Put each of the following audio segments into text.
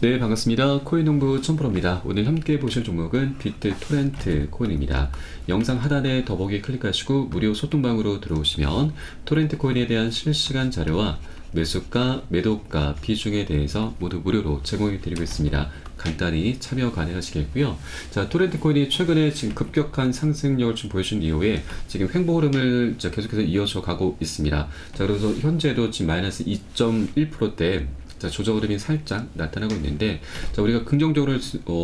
네, 반갑습니다. 코인농부 첨프로입니다. 오늘 함께 보실 종목은 비트토렌트 코인입니다. 영상 하단에 더보기 클릭하시고 무료 소통방으로 들어오시면 토렌트 코인에 대한 실시간 자료와 매수가, 매도가, 비중에 대해서 모두 무료로 제공해 드리고 있습니다. 간단히 참여 가능하시겠고요. 자, 토렌트 코인이 최근에 지금 급격한 상승력을 좀 보여준 이후에 지금 횡보 흐름을 계속해서 이어져 가고 있습니다. 자, 그래서 현재도 지금 마이너스 2.1%대 자, 조정 흐름이 살짝 나타나고 있는데, 자, 우리가 긍정적으로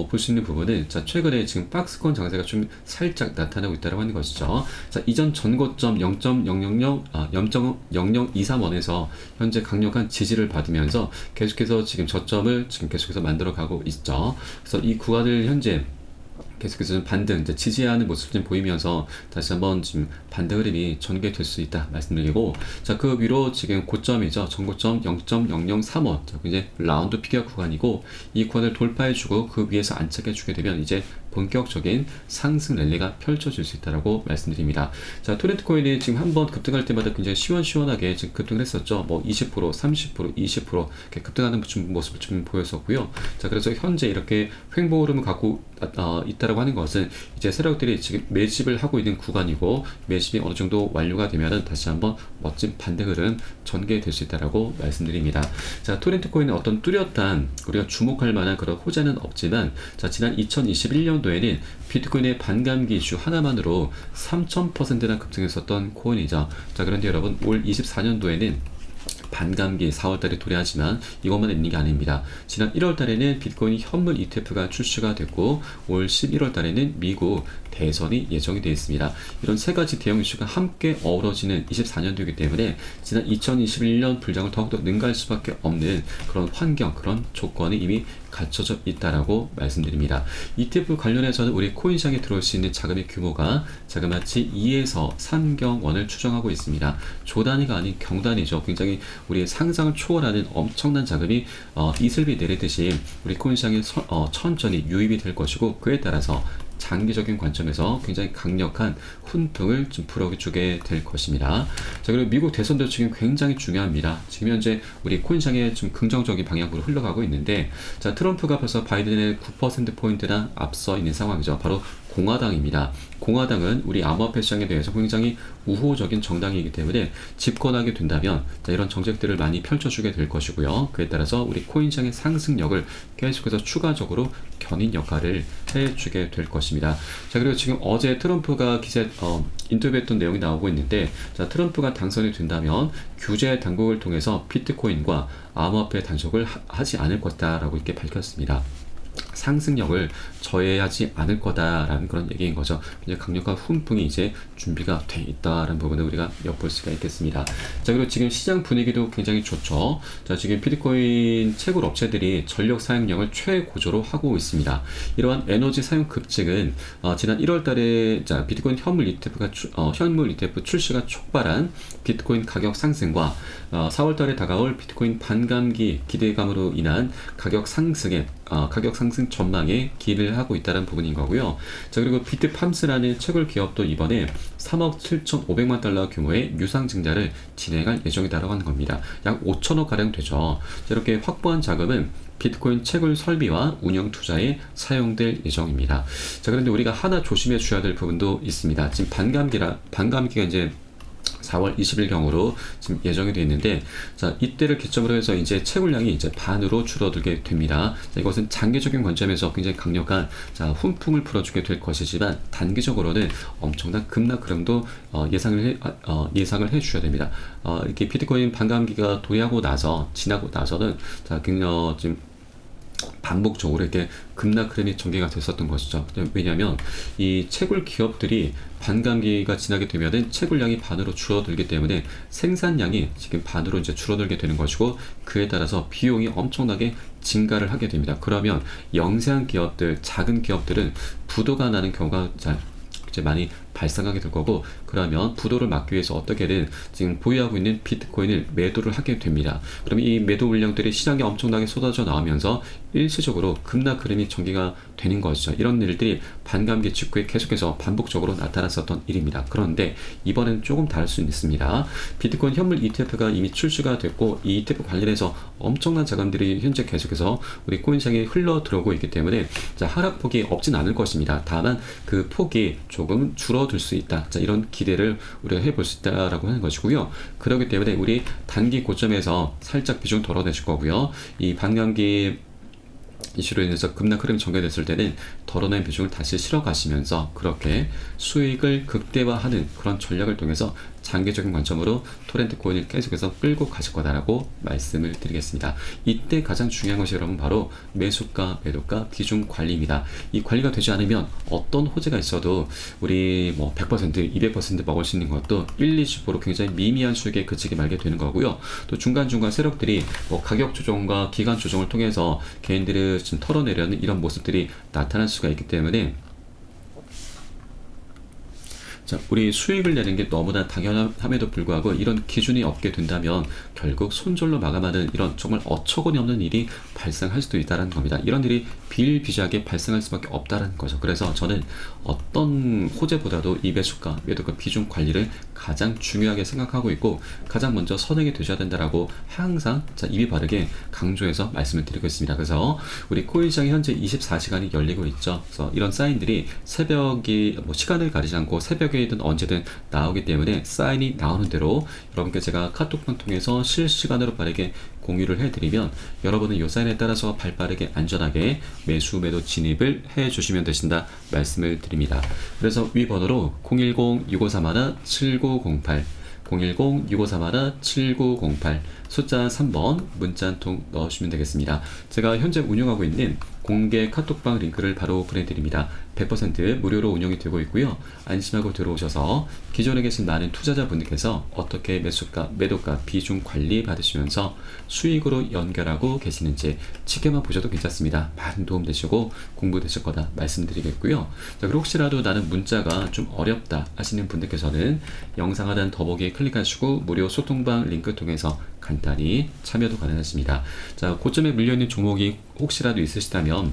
볼 수 있는 부분은, 자, 최근에 지금 박스권 장세가 좀 살짝 나타나고 있다고 하는 것이죠. 자, 이전 전고점 0.0023원에서 현재 강력한 지지를 받으면서 계속해서 지금 저점을 지금 계속해서 만들어 가고 있죠. 그래서 이 구간을 현재 계속해서 반등, 이제 지지하는 모습을 좀 보이면서 다시 한번 지금 반등 흐름이 전개될 수 있다 말씀드리고, 자, 그 위로 지금 고점이죠. 전고점 0.003원. 자, 이제 라운드 피겨 구간이고, 이 구간을 돌파해주고 그 위에서 안착해주게 되면 이제 본격적인 상승 랠리가 펼쳐질 수 있다라고 말씀드립니다. 자, 토렌트 코인이 지금 한번 급등할 때마다 굉장히 시원시원하게 지금 급등을 했었죠. 뭐 20%, 30%, 20% 이렇게 급등하는 모습을 좀 보였었고요. 자, 그래서 현재 이렇게 횡보 흐름을 갖고 있다라고 하는 것은 이제 세력들이 지금 매집을 하고 있는 구간이고, 매집이 어느 정도 완료가 되면은 다시 한번 멋진 반등 흐름 전개될 수 있다라고 말씀드립니다. 자, 토렌트 코인은 어떤 뚜렷한 우리가 주목할 만한 그런 호재는 없지만, 자, 지난 2021년도에는 비트코인의 반감기 이슈 하나만으로 3000%나 급등했었던 코인이죠. 자, 그런데 여러분, 올 24년도에는 반감기 4월달에 도래하지만 이것만 있는 게 아닙니다. 지난 1월달에는 비트코인 현물 ETF가 출시가 됐고, 올 11월달에는 미국 대선이 예정이 되어 있습니다. 이런 세 가지 대형 이슈가 함께 어우러지는 24년도이기 때문에 지난 2021년 불장을 더욱더 능가할 수밖에 없는 그런 환경, 그런 조건이 이미 갖춰져 있다라고 말씀드립니다. ETF 관련해서는 우리 코인 시장에 들어올 수 있는 자금의 규모가 자그마치 2에서 3경원을 추정하고 있습니다. 조단위가 아닌 경단위죠. 굉장히 우리의 상상을 초월하는 엄청난 자금이 이슬비 내리듯이 우리 코인 시장에 천천히 유입이 될 것이고, 그에 따라서 장기적인 관점에서 굉장히 강력한 훈풍을 좀 불어주게 될 것입니다. 자, 그리고 미국 대선도 지금 굉장히 중요합니다. 지금 현재 우리 코인시장에 좀 긍정적인 방향으로 흘러가고 있는데, 자, 트럼프가 벌써 바이든의 9%포인트나 앞서 있는 상황이죠. 바로 공화당입니다. 공화당은 우리 암호화폐 시장에 대해서 굉장히 우호적인 정당이기 때문에 집권하게 된다면, 자, 이런 정책들을 많이 펼쳐주게 될 것이고요. 그에 따라서 우리 코인 시장의 상승력을 계속해서 추가적으로 견인 역할을 해주게 될 것입니다. 자, 그리고 지금 어제 트럼프가 인터뷰했던 내용이 나오고 있는데, 자, 트럼프가 당선이 된다면 규제 당국을 통해서 비트코인과 암호화폐 단속을 하지 않을 것이다라고 이렇게 밝혔습니다. 상승력을 저해하지 않을 거다라는 그런 얘기인 거죠. 굉장히 강력한 훈풍이 이제 준비가 돼 있다라는 부분을 우리가 엿볼 수가 있겠습니다. 자, 그리고 지금 시장 분위기도 굉장히 좋죠. 자, 지금 비트코인 채굴 업체들이 전력 사용량을 최고조로 하고 있습니다. 이러한 에너지 사용 급증은 지난 1월달에 자, 비트코인 현물 ETF 출시가 촉발한 비트코인 가격 상승과 4월달에 다가올 비트코인 반감기 기대감으로 인한 가격 상승 전망에 기인을 하고 있다는 부분인 거고요. 자, 그리고 비트팜스라는 채굴 기업도 이번에 3억 7,500만 달러 규모의 유상 증자를 진행할 예정이다라고 하는 겁니다. 약 5천억 가량 되죠. 자, 이렇게 확보한 자금은 비트코인 채굴 설비와 운영 투자에 사용될 예정입니다. 자, 그런데 우리가 하나 조심해 줘야 될 부분도 있습니다. 지금 반감기가 이제 4월 20일경으로 지금 예정이 되어 있는데, 자, 이때를 기점으로 해서 이제 채굴량이 이제 반으로 줄어들게 됩니다. 자, 이것은 장기적인 관점에서 굉장히 강력한 훈풍을 풀어주게 될 것이지만, 단기적으로는 엄청난 급락 흐름도 예상을 해 주셔야 됩니다. 이렇게 비트코인 반감기가 지나고 나서는 지금 반복적으로 이렇게 급락 흐름이 전개가 됐었던 것이죠. 왜냐하면 이 채굴 기업들이 반감기가 지나게 되면은 채굴량이 반으로 줄어들기 때문에 생산량이 지금 반으로 이제 줄어들게 되는 것이고, 그에 따라서 비용이 엄청나게 증가를 하게 됩니다. 그러면 영세한 기업들, 작은 기업들은 부도가 나는 경우가 이제 많이 발생하게 될 거고, 그러면 부도를 막기 위해서 어떻게든 지금 보유하고 있는 비트코인을 매도를 하게 됩니다. 그럼 이 매도 물량들이 시장에 엄청나게 쏟아져 나오면서 일시적으로 급락 흐름이 전개가 되는 것이죠. 이런 일들이 반감기 직후에 계속해서 반복적으로 나타났었던 일입니다. 그런데 이번엔 조금 다를 수 있습니다. 비트코인 현물 ETF가 이미 출시가 됐고, 이 ETF 관련해서 엄청난 자금들이 현재 계속해서 우리 코인시장에 흘러 들어오고 있기 때문에 자, 하락폭이 없진 않을 것입니다. 다만 그 폭이 조금 줄어들 수 있다. 자, 이런 기대를 우리가 해볼 수 있다라고 하는 것이고요. 그렇기 때문에 우리 단기 고점에서 살짝 비중 덜어내실 거고요. 이 반감기 이슈로 인해서 급락 흐름이 전개됐을 때는 덜어낸 비중을 다시 실어 가시면서 그렇게 수익을 극대화하는 그런 전략을 통해서 장기적인 관점으로 토렌트 코인을 계속해서 끌고 가실 거다라고 말씀을 드리겠습니다. 이때 가장 중요한 것이 여러분 바로 매수가, 매도가, 비중 관리입니다. 이 관리가 되지 않으면 어떤 호재가 있어도 우리 뭐 100%, 200% 먹을 수 있는 것도 1, 20% 굉장히 미미한 수익에 그치게 말게 되는 거고요. 또 중간중간 세력들이 뭐 가격 조정과 기간 조정을 통해서 개인들을 좀 털어내려는 이런 모습들이 나타날 수가 있기 때문에 자, 우리 수익을 내는 게 너무나 당연함에도 불구하고 이런 기준이 없게 된다면 결국 손절로 마감하는 이런 정말 어처구니 없는 일이 발생할 수도 있다는 겁니다. 이런 일이 비일비재하게 발생할 수밖에 없다는 거죠. 그래서 저는 어떤 호재보다도 이 매수가, 매도가 비중 관리를 가장 중요하게 생각하고 있고 가장 먼저 선행이 되셔야 된다라고 항상 자, 입이 바르게 강조해서 말씀을 드리고 있습니다. 그래서 우리 코인시장이 현재 24시간이 열리고 있죠. 그래서 이런 사인들이 새벽이 뭐 시간을 가리지 않고 새벽에든 언제든 나오기 때문에 사인이 나오는 대로 여러분께 제가 카톡방 통해서 실시간으로 빠르게 공유를 해드리면 여러분은 이 사인에 따라서 발빠르게 안전하게 매수 매도 진입을 해주시면 되신다 말씀을 드립니다. 그래서 위 번호로 010-6531-7908 010-6531-7908 숫자 3번 문자 한 통 넣으시면 되겠습니다. 제가 현재 운영하고 있는 공개 카톡방 링크를 바로 보내드립니다. 100% 무료로 운영이 되고 있고요. 안심하고 들어오셔서 기존에 계신 많은 투자자분들께서 어떻게 매수가, 매도가, 비중 관리 받으시면서 수익으로 연결하고 계시는지 지켜만 보셔도 괜찮습니다. 많은 도움 되시고 공부 되실 거다 말씀드리겠고요. 자, 그리고 혹시라도 나는 문자가 좀 어렵다 하시는 분들께서는 영상 하단 더보기에 클릭하시고 무료 소통방 링크 통해서 간단히 참여도 가능하십니다. 자, 고점에 물려있는 종목이 혹시라도 있으시다면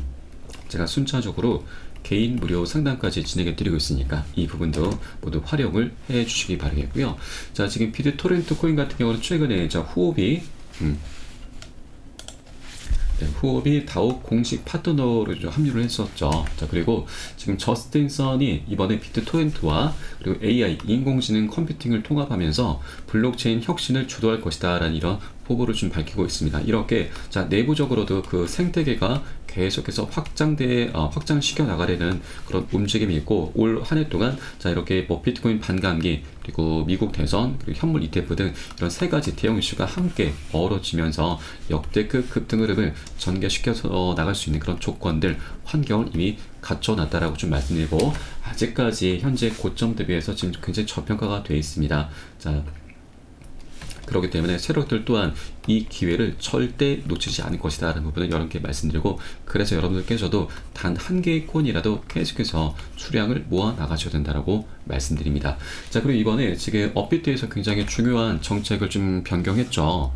제가 순차적으로 개인 무료 상담까지 진행해 드리고 있으니까 이 부분도 모두 활용을 해 주시기 바라겠고요. 자, 지금 비트토렌트 코인 같은 경우는 최근에 후업이 후업이 다오 공식 파트너로 합류를 했었죠. 자, 그리고 지금 저스틴 선이 이번에 비트토렌트와 그리고 AI 인공지능 컴퓨팅을 통합하면서 블록체인 혁신을 주도할 것이다 라는 이런 포부를 좀 밝히고 있습니다. 이렇게 자, 내부적으로도 그 생태계가 계속해서 확장시켜 나가려는 그런 움직임이 있고 올 한 해 동안 자, 이렇게 뭐 비트코인 반감기 그리고 미국 대선 그리고 현물 ETF 등 이런 세 가지 대형 이슈가 함께 어우러지면서 역대급 급등 흐름을 전개시켜서 나갈 수 있는 그런 조건들 환경을 이미 갖춰놨다라고 좀 말씀드리고 아직까지 현재 고점 대비해서 지금 굉장히 저평가가 되어 있습니다. 자, 그렇기 때문에 세력들 또한 이 기회를 절대 놓치지 않을 것이다 라는 부분을 여러분께 말씀드리고 그래서 여러분들께서도 단 한 개의 코인이라도 계속해서 수량을 모아 나가셔야 된다라고 말씀드립니다. 자, 그리고 이번에 지금 업비트에서 굉장히 중요한 정책을 좀 변경했죠.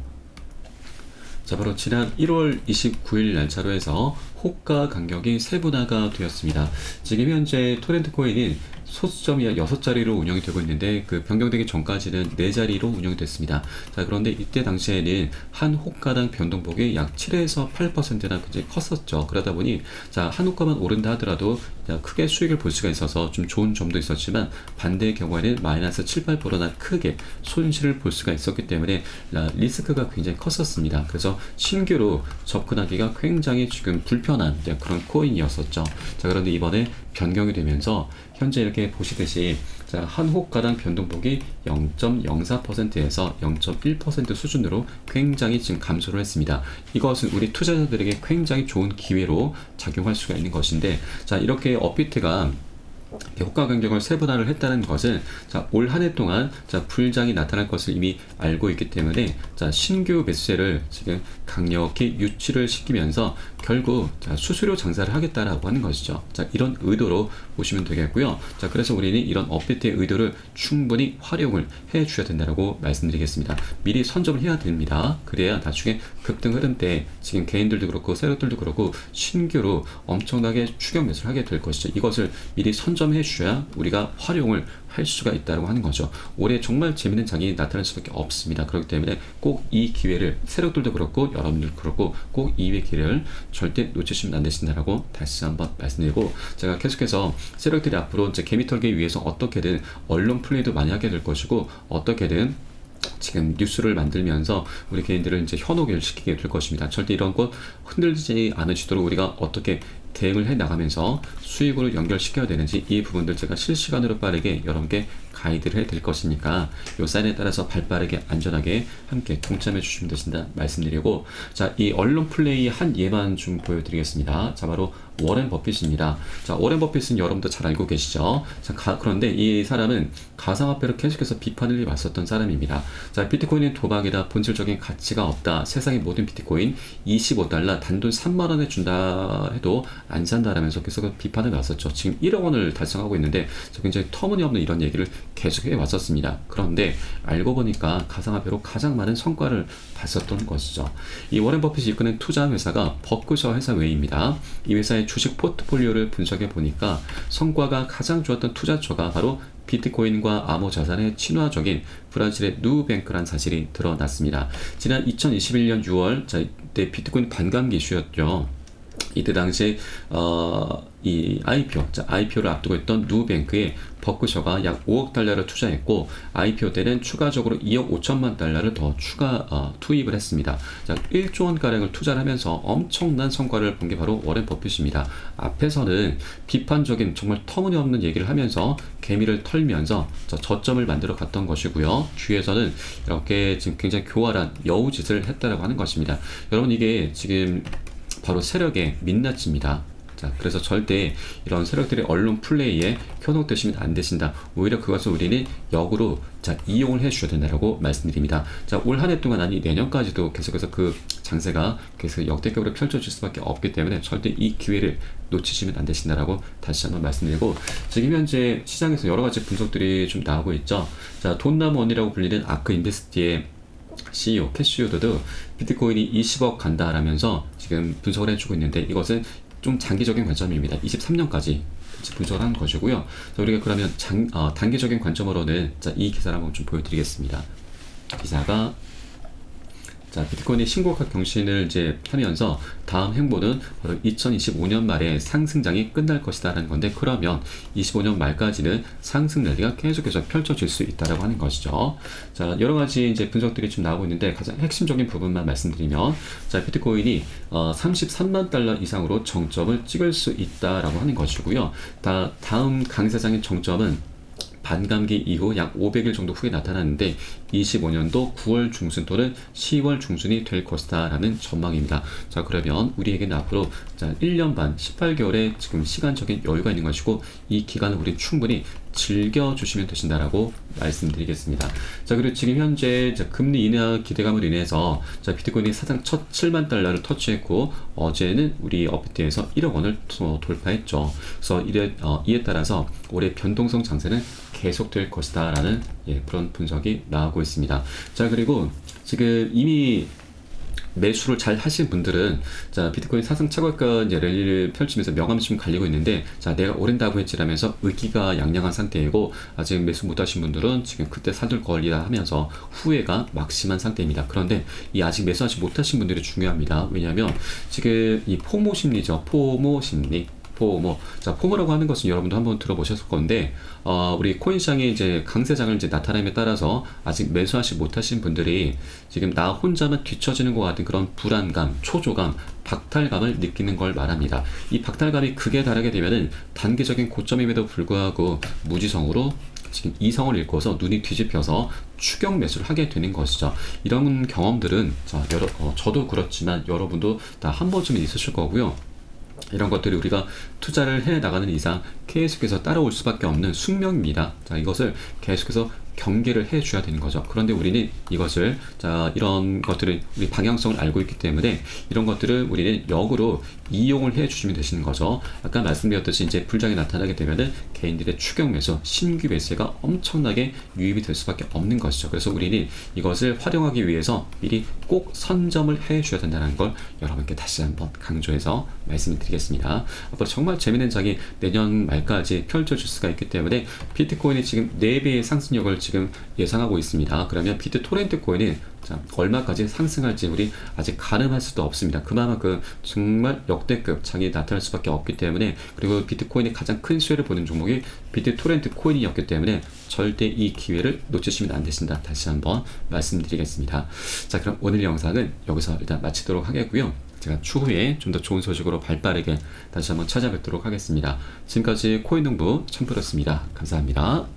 자, 바로 지난 1월 29일 날짜로 해서 호가 간격이 세분화가 되었습니다. 지금 현재 토렌트 코인은 소수점이 6자리로 운영이 되고 있는데 그 변경되기 전까지는 4자리로 운영이 됐습니다. 자, 그런데 이때 당시에는 한 호가당 변동폭이 약 7에서 8%나 굉장히 컸었죠. 그러다 보니 자, 한 호가만 오른다 하더라도 크게 수익을 볼 수가 있어서 좀 좋은 점도 있었지만 반대의 경우에는 마이너스 7, 8%나 크게 손실을 볼 수가 있었기 때문에 리스크가 굉장히 컸었습니다. 그래서 신규로 접근하기가 굉장히 지금 불편한 그런 코인이었었죠. 자, 그런데 이번에 변경이 되면서 현재 이렇게 보시듯이 자, 한 호가당 변동폭이 0.04%에서 0.1% 수준으로 굉장히 지금 감소를 했습니다. 이것은 우리 투자자들에게 굉장히 좋은 기회로 작용할 수가 있는 것인데 자, 이렇게 업비트가 호가 간격을 세분화를 했다는 것은 올 한 해 동안 불장이 나타날 것을 이미 알고 있기 때문에 신규 매수세를 지금 강력히 유치를 시키면서 결국 수수료 장사를 하겠다라고 하는 것이죠. 이런 의도로 보시면 되겠고요. 그래서 우리는 이런 업데이트의 의도를 충분히 활용을 해 주셔야 된다고 말씀드리겠습니다. 미리 선점을 해야 됩니다. 그래야 나중에 급등 흐름 때 지금 개인들도 그렇고 세력들도 그렇고 신규로 엄청나게 추격 매수를 하게 될 것이죠. 이것을 미리 선점해 주셔야 우리가 활용을 할 수가 있다고 하는 거죠. 올해 정말 재밌는 장이 나타날 수밖에 없습니다. 그렇기 때문에 꼭 이 기회를 세력들도 그렇고 여러분들도 그렇고 꼭 이 기회를 절대 놓치시면 안 되신다라고 다시 한번 말씀드리고, 제가 계속해서 세력들이 앞으로 이제 개미 털기 위해서 어떻게든 언론 플레이도 많이 하게 될 것이고 어떻게든 지금 뉴스를 만들면서 우리 개인들을 이제 현혹을 시키게 될 것입니다. 절대 이런 것 흔들리지 않으시도록 우리가 어떻게 대응을 해 나가면서 수익으로 연결시켜야 되는지 이 부분들 제가 실시간으로 빠르게 여러분께 가이드를 해드릴 것이니까 이 사인에 따라서 발빠르게 안전하게 함께 동참해 주시면 되신다 말씀드리고, 이 언론 플레이 한 예만 좀 보여드리겠습니다. 바로 워렌 버핏입니다. 워렌 버핏은 여러분도 잘 알고 계시죠? 그런데 이 사람은 가상화폐를 계속해서 비판을 해왔었던 사람입니다. 비트코인은 도박이다, 본질적인 가치가 없다, 세상의 모든 비트코인 25달러 단돈 3만원에 준다 해도 안 산다라면서 계속 비판을 해왔었죠. 지금 1억 원을 달성하고 있는데 굉장히 터무니없는 이런 얘기를 계속 해왔었습니다. 그런데 알고 보니까 가상화폐로 가장 많은 성과를 봤었던 것이죠. 이 워렌 버핏이 이끄는 투자 회사가 버크셔 회사 외입니다. 이 회사의 주식 포트폴리오를 분석해 보니까 성과가 가장 좋았던 투자처가 바로 비트코인과 암호자산의 친화적인 브라질의 누뱅크란 사실이 드러났습니다. 지난 2021년 6월 이때 비트코인 반감기 이슈였죠. 이때 당시 이 IPO를 앞두고 있던 누뱅크에 버크셔가 약 5억 달러를 투자했고 IPO 때는 추가적으로 2억 5천만 달러를 더 추가 투입을 했습니다. 1조 원 가량을 투자를 하면서 엄청난 성과를 본 게 바로 워렌 버핏입니다. 앞에서는 비판적인 정말 터무니없는 얘기를 하면서 개미를 털면서 저점을 만들어 갔던 것이고요. 뒤에서는 이렇게 지금 굉장히 교활한 여우짓을 했다라고 하는 것입니다. 여러분, 이게 지금 바로 세력의 민낯입니다. 그래서 절대 이런 세력들의 언론 플레이에 현혹되시면 안 되신다. 오히려 그것을 우리는 역으로 이용을 해 주셔야 된다고 말씀드립니다. 올 한 해 동안 아니 내년까지도 계속해서 그 장세가 계속 역대급으로 펼쳐질 수밖에 없기 때문에 절대 이 기회를 놓치시면 안 되신다라고 다시 한번 말씀드리고, 지금 현재 시장에서 여러 가지 분석들이 좀 나오고 있죠. 돈나무원이라고 불리는 아크 인베스티의 CEO 캐시우드도 비트코인이 20억 간다라면서 지금 분석을 해주고 있는데, 이것은 좀 장기적인 관점입니다. 23년까지 분석을 하는 것이고요. 우리가 그러면 단기적인 관점으로는 이 기사를 한번 좀 보여드리겠습니다. 기사가 비트코인이 신고가 경신을 이제 하면서 다음 행보는 바로 2025년 말에 상승장이 끝날 것이다라는 건데, 그러면 25년 말까지는 상승 랠리가 계속해서 펼쳐질 수 있다라고 하는 것이죠. 여러 가지 이제 분석들이 좀 나오고 있는데 가장 핵심적인 부분만 말씀드리면, 비트코인이 33만 달러 이상으로 정점을 찍을 수 있다라고 하는 것이고요. 다음 강세장의 정점은 반감기 이후 약 500일 정도 후에 나타났는데 25년도 9월 중순 또는 10월 중순이 될 것이다 라는 전망입니다. 그러면 우리에게는 앞으로 1년 반 18개월의 지금 시간적인 여유가 있는 것이고, 이 기간을 우리 충분히 즐겨주시면 되신다라고 말씀드리겠습니다. 그리고 지금 현재 금리 인하 기대감으로 인해서 비트코인이 사상 첫 7만 달러를 터치했고, 어제는 우리 업데이트에서 1억 원을 돌파했죠. 그래서 이에 따라서 올해 변동성 장세는 계속될 것이다 라는 그런 분석이 나오고 있습니다. 그리고 지금 이미 매수를 잘 하신 분들은 비트코인 사상 최고가 이제 랠리를 펼치면서 명암심 갈리고 있는데, 내가 오른다고 했지라면서 의기가 양양한 상태이고, 아직 매수 못하신 분들은 지금 그때 사둘 권리다 하면서 후회가 막심한 상태입니다. 그런데 이 아직 매수하지 못하신 분들이 중요합니다. 왜냐하면 지금 이 포모 심리죠. 포모 심리. 포모라고 하는 것은 여러분도 한번 들어보셨을 건데, 우리 코인 시장의 이제 강세장을 이제 나타남에 따라서 아직 매수하지 못하신 분들이 지금 나 혼자만 뒤처지는 것 같은 그런 불안감, 초조감, 박탈감을 느끼는 걸 말합니다. 이 박탈감이 극에 달하게 되면은 단기적인 고점임에도 불구하고 무지성으로 지금 이성을 잃고서 눈이 뒤집혀서 추격 매수를 하게 되는 것이죠. 이런 경험들은 저도 그렇지만 여러분도 다 한 번쯤은 있으실 거고요. 이런 것들이 우리가 투자를 해 나가는 이상 계속해서 따라올 수밖에 없는 숙명입니다. 자, 이것을 계속해서 경계를 해 줘야 되는 거죠. 그런데 우리는 이것을, 자, 이런 것들을 우리 방향성을 알고 있기 때문에 이런 것들을 우리는 역으로 이용을 해 주시면 되시는 거죠. 아까 말씀드렸듯이 이제 불장이 나타나게 되면은 개인들의 추격 매수, 신규 매수가 엄청나게 유입이 될 수밖에 없는 것이죠. 그래서 우리는 이것을 활용하기 위해서 미리 꼭 선점을 해 줘야 된다는 걸 여러분께 다시 한번 강조해서 말씀을 드리겠습니다. 앞으로 정말 재미있는 장이 내년 말까지 펼쳐질 수가 있기 때문에 비트코인이 지금 4배의 상승력을 지금 예상하고 있습니다. 그러면 비트토렌트 코인이 자, 얼마까지 상승할지 우리 아직 가늠할 수도 없습니다. 그만큼 정말 역대급 장이 나타날 수밖에 없기 때문에, 그리고 비트코인이 가장 큰 수혜를 보는 종목이 비트토렌트 코인이었기 때문에 절대 이 기회를 놓치시면 안 되신다. 다시 한번 말씀드리겠습니다. 자, 그럼 오늘 영상은 여기서 일단 마치도록 하겠고요. 제가 추후에 좀 더 좋은 소식으로 발빠르게 다시 한번 찾아뵙도록 하겠습니다. 지금까지 코인농부 첨프였습니다. 감사합니다.